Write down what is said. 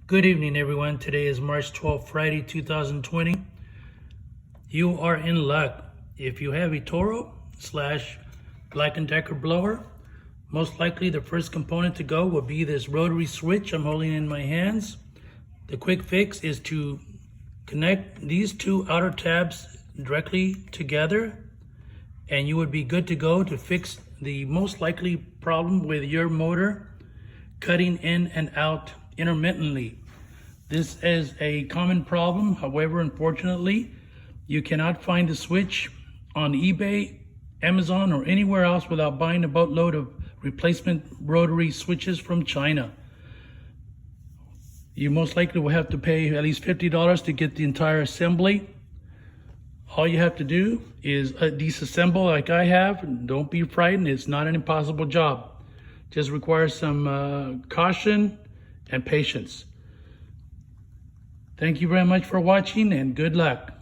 Good evening, everyone. Today is March 12th, Friday, 2020. You are in luck. If you have a Toro / Black & Decker blower, most likely the first component to go will be this rotary switch I'm holding in my hands. The quick fix is to connect these two outer tabs directly together, and you would be good to go to fix the most likely problem with your motor cutting in and out intermittently. This is a common problem. However, unfortunately, you cannot find the switch on eBay, Amazon, or anywhere else without buying a boatload of replacement rotary switches from China. You most likely will have to pay at least $50 to get the entire assembly. All you have to do is disassemble like I have. Don't be frightened. It's not an impossible job. Just requires some caution and patience. Thank you very much for watching, and good luck.